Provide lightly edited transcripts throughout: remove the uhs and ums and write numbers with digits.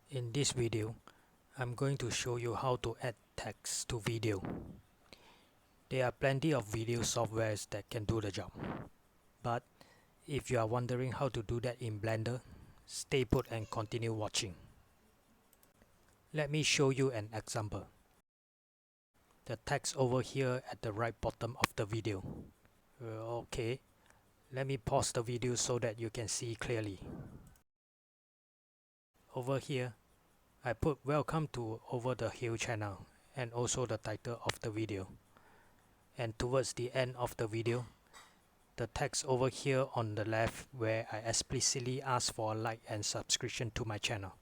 In this video, I'm going to show you how to add text to video. There are plenty of video softwares that can do the job. But if you are wondering how to do that in Blender, stay put and continue watching. Let me show you an example. The text over here at the right bottom of the video. Okay, let me pause the video so that you can see clearly. Over here, I put welcome to Over the Hill channel and also the title of the video. And towards the end of the video, the text over here on the left where I explicitly ask for a like and subscription to my channel.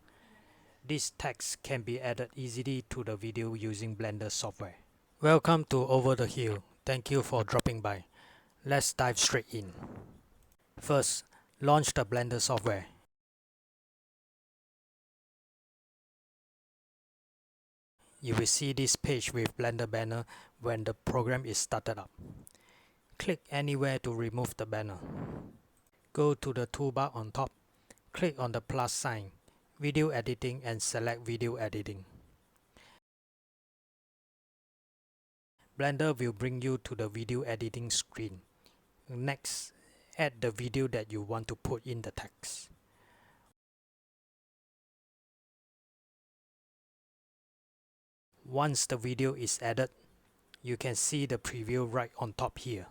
This text can be added easily to the video using Blender software. Welcome to Over the Hill. Thank you for dropping by. Let's dive straight in. First, launch the Blender software. You will see this page with Blender banner when the program is started up. Click anywhere to remove the banner. Go to the toolbar on top, click on the plus sign, Video Editing and select Video Editing. Blender will bring you to the video editing screen. Next, add the video that you want to put in the text. Once the video is added, you can see the preview right on top here.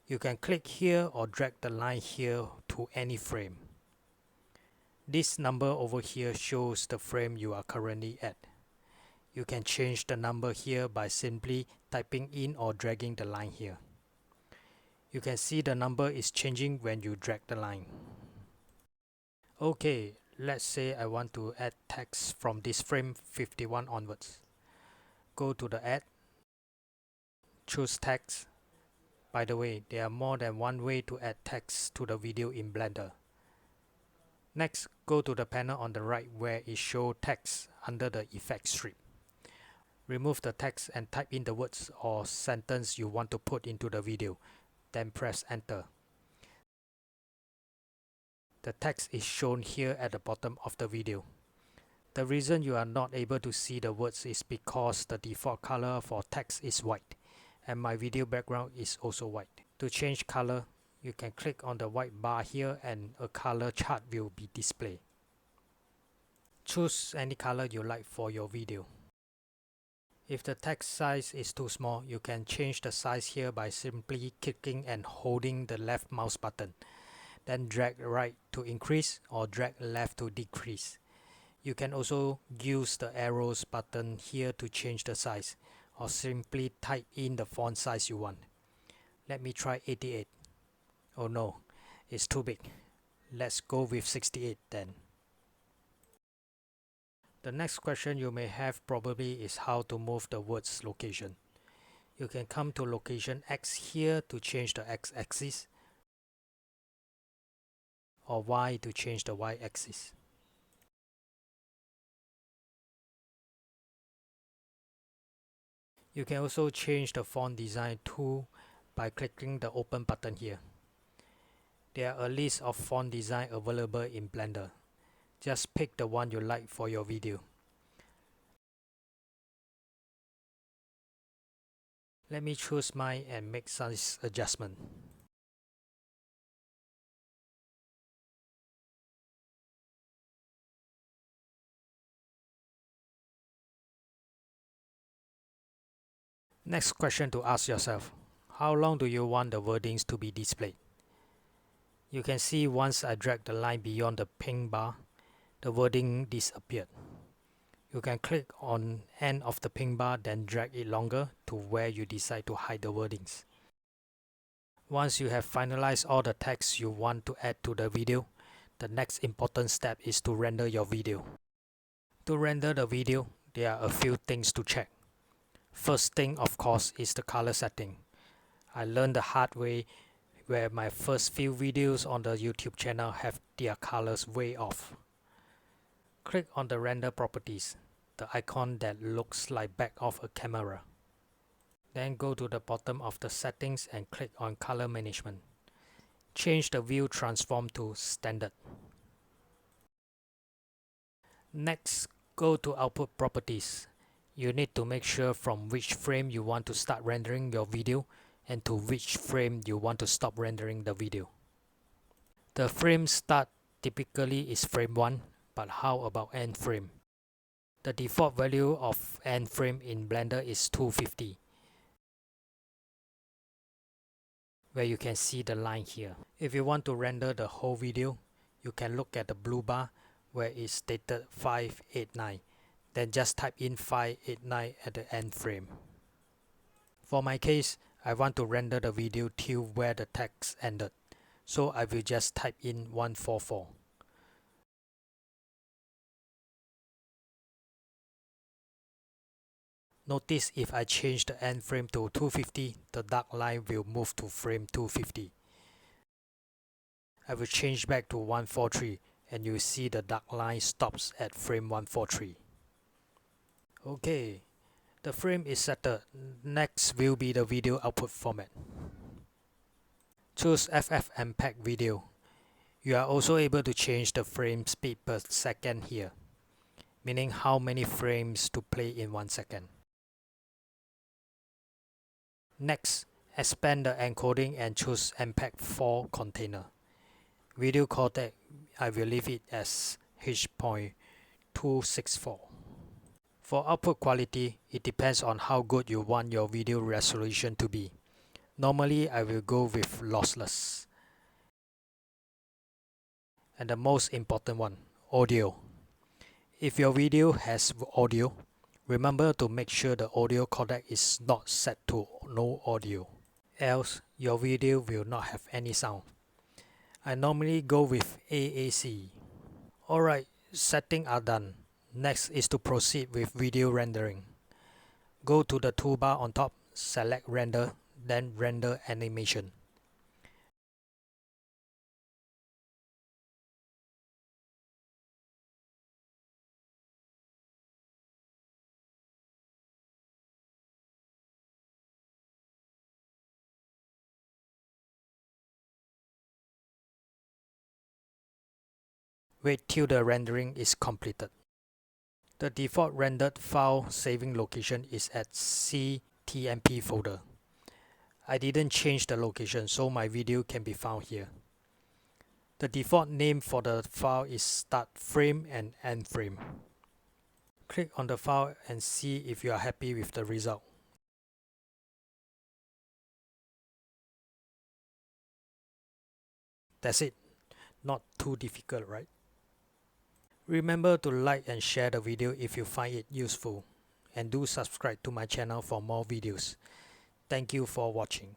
You can click here or drag the line here to any frame. This number over here shows the frame you are currently at. You can change the number here by simply typing in or dragging the line here. You can see the number is changing when you drag the line. Okay, let's say I want to add text from this frame 51 onwards. Go to the Add, choose Text. By the way, there are more than one way to add text to the video in Blender. Next, go to the panel on the right where it shows text under the effect strip. Remove the text and type in the words or sentence you want to put into the video, then press Enter. The text is shown here at the bottom of the video. The reason you are not able to see the words is because the default color for text is white, and my video background is also white. To change color, you can click on the white bar here and a color chart will be displayed. Choose any color you like for your video. If the text size is too small, you can change the size here by simply clicking and holding the left mouse button. Then drag right to increase or drag left to decrease. You can also use the arrows button here to change the size or simply type in the font size you want. Let me try 88. Oh no, it's too big. Let's go with 68 then. The next question you may have probably is how to move the word's location. You can come to location X here to change the X-axis or Y to change the Y-axis. You can also change the font design too by clicking the open button here. There are a list of font design available in Blender. Just pick the one you like for your video. Let me choose mine and make size adjustment. Next question to ask yourself, how long do you want the wordings to be displayed? You can see once I drag the line beyond the pink bar, the wording disappeared. You can click on end of the pink bar, then drag it longer to where you decide to hide the wordings. Once you have finalized all the text you want to add to the video, the next important step is to render your video. To render the video, there are a few things to check. First thing, of course, is the color setting. I learned the hard way where my first few videos on the YouTube channel have their colors way off. Click on the render properties, the icon that looks like back of a camera. Then go to the bottom of the settings and click on color management. Change the view transform to standard. Next, go to Output Properties. You need to make sure from which frame you want to start rendering your video and to which frame you want to stop rendering the video. The frame start typically is frame 1, but how about end frame? The default value of end frame in Blender is 250, where you can see the line here. If you want to render the whole video, you can look at the blue bar where it's stated 589. Then just type in 589 at the end frame. For my case, I want to render the video till where the text ended, so I will just type in 144. Notice if I change the end frame to 250, the dark line will move to frame 250. I will change back to 143 and you see the dark line stops at frame 143. Okay, the frame is settled. Next will be the video output format. Choose FFmpeg video. You are also able to change the frame speed per second here, meaning how many frames to play in 1 second. Next, expand the encoding and choose MPEG-4 container. Video codec, I will leave it as H.264. For output quality, it depends on how good you want your video resolution to be. Normally, I will go with lossless. And the most important one, audio. If your video has audio, remember to make sure the audio codec is not set to no audio, else your video will not have any sound. I normally go with AAC. Alright, settings are done. Next is to proceed with video rendering. Go to the toolbar on top, select render, then render animation. Wait till the rendering is completed. The default rendered file saving location is at CTMP folder. I didn't change the location, so my video can be found here. The default name for the file is start frame and end frame. Click on the file and see if you are happy with the result. That's it. Not too difficult, right? Remember to like and share the video if you find it useful, and do subscribe to my channel for more videos. Thank you for watching.